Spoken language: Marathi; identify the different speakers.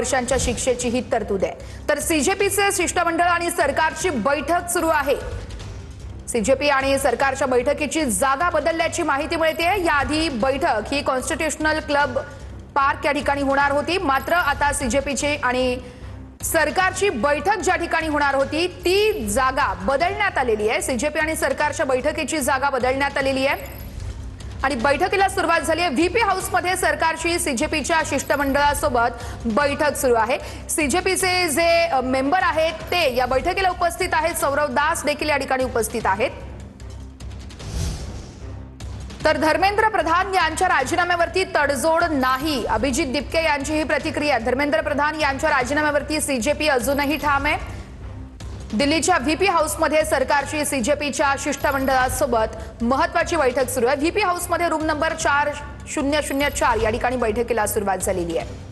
Speaker 1: वर्षांच्या शिक्षेची ही तरतूद आहे। तर सीजेपीचे शिष्टमंडळ आणि सरकारची बैठक सुरू आहे। सीजेपी आणि सरकारच्या बैठकीची जागा बदलल्याची माहिती मिळते। याआधी बैठक ही कॉन्स्टिट्यूशनल क्लब पार्क या ठिकाणी होणार होती, मात्र आता सीजेपीची आणि सरकारची बैठक ज्या ठिकाणी होणार होती ती जागा बदलण्यात आलेली आहे। सीजेपी आणि सरकारच्या बैठकीची जागा बदलण्यात आलेली आहे आणि बैठकीला सुरुवात झाली आहे। व्हीपी हाऊस मध्ये सरकारची सीजेपीच्या शिष्टमंडळासोबत बैठक सुरू आहे। सीजेपीचे जे मेंबर आहेत ते या बैठकीला उपस्थित आहेत। सौरव दास देखील या ठिकाणी उपस्थित आहेत। तर धर्मेंद्र प्रधान यांच्या राजीनाम्यावरती तडजोड नाही, अभिजित दिपके यांची ही प्रतिक्रिया। धर्मेंद्र प्रधान यांच्या राजीनाम्यावरती सीजेपी अजूनही ठाम आहे। दिल्लीच्या व्हीपी हाऊसमध्ये सरकारची सीजेपीच्या शिष्टमंडळासोबत महत्त्वाची बैठक सुरू आहे। व्हीपी हाऊसमध्ये रूम नंबर 4004 या ठिकाणी बैठकीला सुरुवात झालेली आहे।